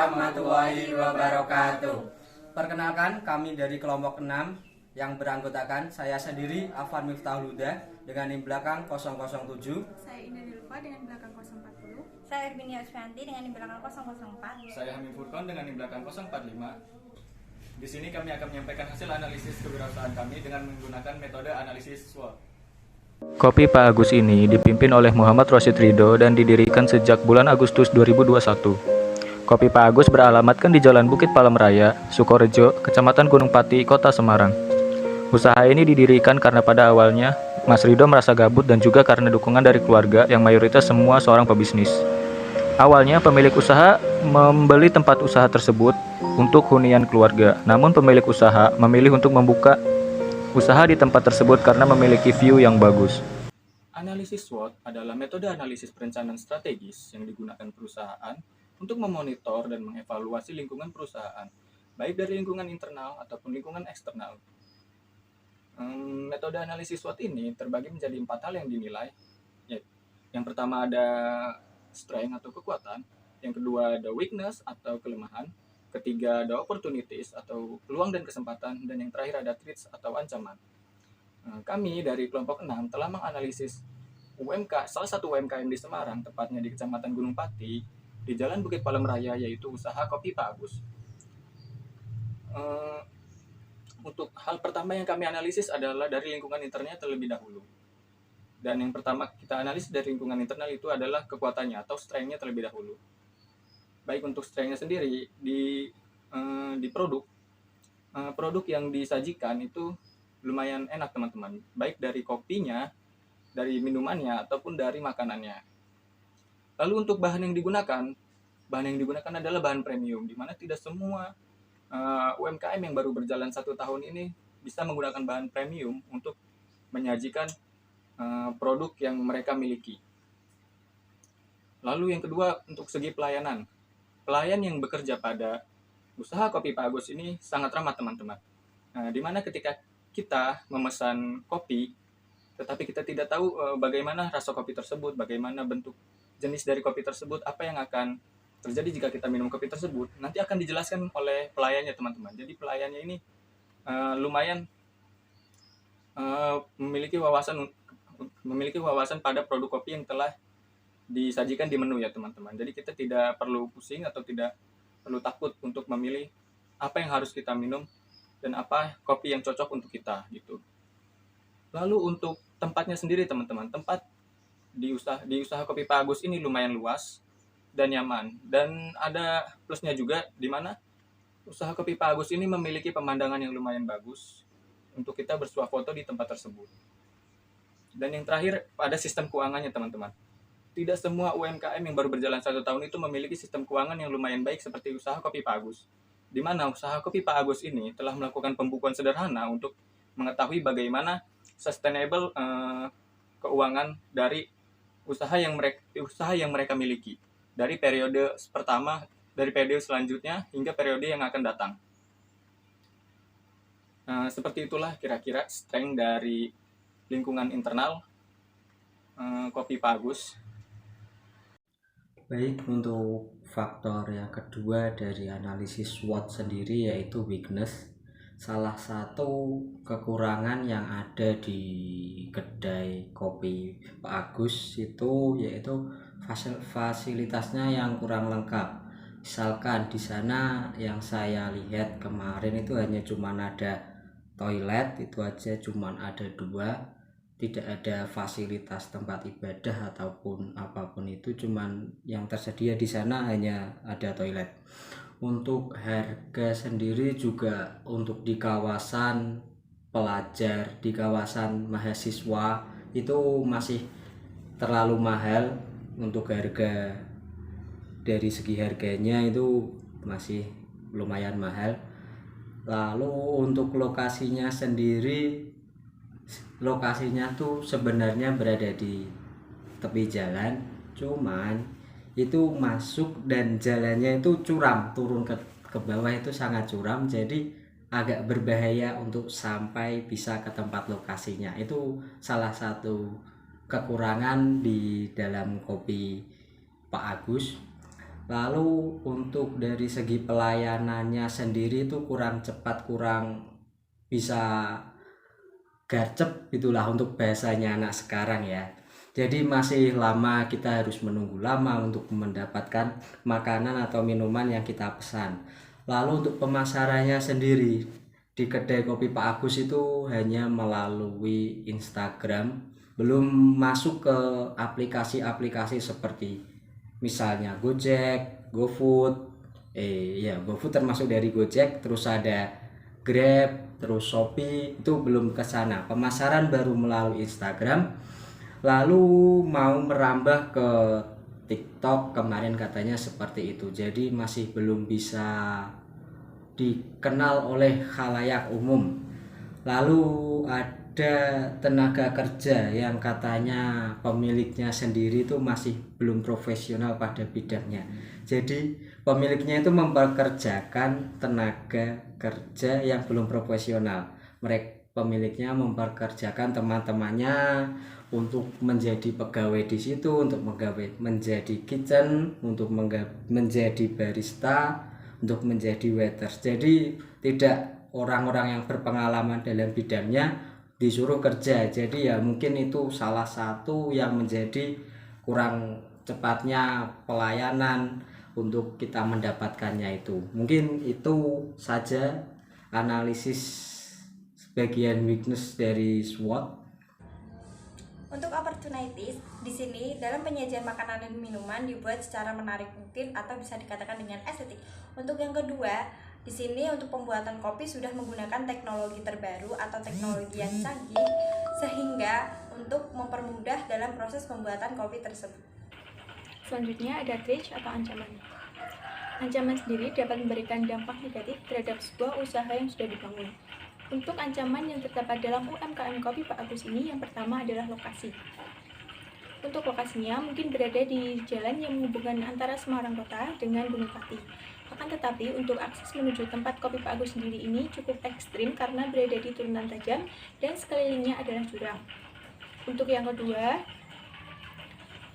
warahmatullahi wabarakatuh. Perkenalkan, kami dari kelompok 6 yang beranggotakan saya sendiri Afan Miftahul Huda dengan NIM belakang 007. Saya Indah Dilfa dengan belakang 040. Saya Erbinia Usfianti dengan NIM belakang 004. Saya Hamim Furqon dengan NIM belakang 045. Di sini kami akan menyampaikan hasil analisis kewirausahaan kami dengan menggunakan metode analisis SWOT. Kopi Pak Agus ini dipimpin oleh Muhammad Rosyid Ridho dan didirikan sejak bulan Agustus 2021. Kopi Pak Agus beralamatkan di Jalan Bukit Palem Raya, Sukorejo, Kecamatan Gunung Pati, Kota Semarang. Usaha ini didirikan karena pada awalnya Mas Ridho merasa gabut dan juga karena dukungan dari keluarga yang mayoritas semua seorang pebisnis. Awalnya pemilik usaha membeli tempat usaha tersebut untuk hunian keluarga, namun pemilik usaha memilih untuk membuka usaha di tempat tersebut karena memiliki view yang bagus. Analisis SWOT adalah metode analisis perencanaan strategis yang digunakan perusahaan untuk memonitor dan mengevaluasi lingkungan perusahaan, baik dari lingkungan internal ataupun lingkungan eksternal. Metode analisis SWOT ini terbagi menjadi 4 hal yang dinilai. Yang pertama ada strength atau kekuatan, yang kedua ada weakness atau kelemahan, ketiga ada opportunities atau peluang dan kesempatan, dan yang terakhir ada threats atau ancaman. Kami dari kelompok 6 telah menganalisis salah satu UMKM di Semarang, tepatnya di Kecamatan Gunung Pati, di Jalan Bukit Palem Raya, yaitu usaha Kopi Pak Agus. Untuk hal pertama yang kami analisis adalah dari lingkungan internalnya terlebih dahulu. Dan yang pertama kita analisis dari lingkungan internal itu adalah kekuatannya atau strength-nya terlebih dahulu. Baik untuk strength-nya sendiri di produk yang disajikan itu lumayan enak teman-teman, baik dari kopinya, dari minumannya ataupun dari makanannya. Lalu untuk bahan yang digunakan adalah bahan premium, di mana tidak semua UMKM yang baru berjalan 1 tahun ini bisa menggunakan bahan premium untuk menyajikan produk yang mereka miliki. Lalu yang kedua, untuk segi pelayanan. Pelayan yang bekerja pada usaha Kopi Pak Agus ini sangat ramah teman-teman. Di mana ketika kita memesan kopi, tetapi kita tidak tahu bagaimana rasa kopi tersebut, bagaimana bentuk jenis dari kopi tersebut, apa yang akan terjadi jika kita minum kopi tersebut, nanti akan dijelaskan oleh pelayannya teman-teman. Jadi pelayannya ini lumayan memiliki wawasan pada produk kopi yang telah disajikan di menu ya teman-teman. Jadi kita tidak perlu pusing atau tidak perlu takut untuk memilih apa yang harus kita minum dan apa kopi yang cocok untuk kita gitu. Lalu untuk tempatnya sendiri teman-teman, tempat di usaha Kopi Pak Agus ini lumayan luas dan nyaman, dan ada plusnya juga di mana usaha Kopi Pak Agus ini memiliki pemandangan yang lumayan bagus untuk kita bersuah foto di tempat tersebut. Dan yang terakhir ada sistem keuangannya teman-teman. Tidak semua UMKM yang baru berjalan 1 tahun itu memiliki sistem keuangan yang lumayan baik seperti usaha Kopi Pak Agus. Di mana usaha Kopi Pak Agus ini telah melakukan pembukuan sederhana untuk mengetahui bagaimana sustainable keuangan dari usaha yang mereka miliki dari periode pertama, dari periode selanjutnya hingga periode yang akan datang. Seperti itulah kira-kira strength dari lingkungan internal Kopi Pak Agus. Baik, untuk faktor yang kedua dari analisis SWOT sendiri yaitu weakness. Salah satu kekurangan yang ada di kedai Kopi Pak Agus itu yaitu fasilitasnya yang kurang lengkap. Misalkan di sana yang saya lihat kemarin itu hanya cuman ada toilet, itu aja cuman ada 2, tidak ada fasilitas tempat ibadah ataupun apapun itu, cuman yang tersedia di sana hanya ada toilet. Untuk harga sendiri juga untuk di kawasan pelajar, di kawasan mahasiswa itu masih terlalu mahal. Untuk harga dari segi harganya itu masih lumayan mahal. Lalu untuk lokasinya sendiri, lokasinya tuh sebenarnya berada di tepi jalan, cuman itu masuk dan jalannya itu curam, turun ke bawah itu sangat curam, jadi agak berbahaya untuk sampai bisa ke tempat lokasinya. Itu salah satu kekurangan di dalam Kopi Pak Agus. Lalu untuk dari segi pelayanannya sendiri itu kurang cepat, kurang bisa garcep itulah untuk bahasanya anak sekarang ya. Jadi masih lama, kita harus menunggu lama untuk mendapatkan makanan atau minuman yang kita pesan. Lalu untuk pemasarannya sendiri di kedai kopi Pak Agus itu hanya melalui Instagram, belum masuk ke aplikasi-aplikasi seperti misalnya Gojek, GoFood, GoFood termasuk dari Gojek, terus ada Grab, terus Shopee, itu belum ke sana. Pemasaran baru melalui Instagram. Lalu mau merambah ke TikTok kemarin katanya seperti itu. Jadi masih belum bisa dikenal oleh khalayak umum. Lalu ada tenaga kerja yang katanya pemiliknya sendiri itu masih belum profesional pada bidangnya. Jadi pemiliknya itu mempekerjakan tenaga kerja yang belum profesional. Pemiliknya mempekerjakan teman-temannya untuk menjadi pegawai di situ, untuk menjadi kitchen, untuk menjadi barista, untuk menjadi waiters. Jadi tidak orang-orang yang berpengalaman dalam bidangnya disuruh kerja. Jadi ya mungkin itu salah satu yang menjadi kurang cepatnya pelayanan untuk kita mendapatkannya itu. Mungkin itu saja analisis sebagian weakness dari SWOT. Untuk opportunities, di sini dalam penyajian makanan dan minuman dibuat secara menarik mungkin atau bisa dikatakan dengan estetik. Untuk yang kedua, di sini untuk pembuatan kopi sudah menggunakan teknologi terbaru atau teknologi yang canggih sehingga untuk mempermudah dalam proses pembuatan kopi tersebut. Selanjutnya ada threat atau ancaman. Ancaman sendiri dapat memberikan dampak negatif terhadap sebuah usaha yang sudah dibangun. Untuk ancaman yang terdapat dalam UMKM Kopi Pak Agus ini, yang pertama adalah lokasi. Untuk lokasinya mungkin berada di jalan yang menghubungkan antara Semarang Kota dengan Gunung Pati. Akan tetapi untuk akses menuju tempat Kopi Pak Agus sendiri ini cukup ekstrim karena berada di turunan tajam dan sekelilingnya adalah jurang. Untuk yang kedua,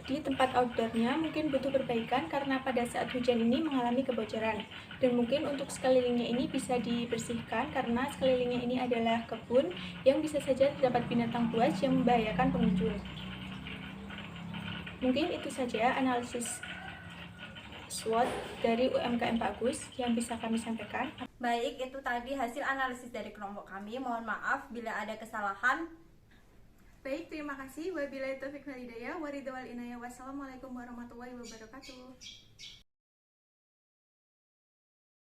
di tempat outdoornya mungkin butuh perbaikan karena pada saat hujan ini mengalami kebocoran, dan mungkin untuk sekelilingnya ini bisa dibersihkan karena sekelilingnya ini adalah kebun yang bisa saja terdapat binatang buas yang membahayakan pengunjung. Mungkin itu saja analisis SWOT dari UMKM Pak Agus yang bisa kami sampaikan. Baik, itu tadi hasil analisis dari kelompok kami. Mohon maaf bila ada kesalahan. Baik, terima kasih. Wabillahi taufiq wal hidayah. Waridwan inayah. Wassalamualaikum warahmatullahi wabarakatuh.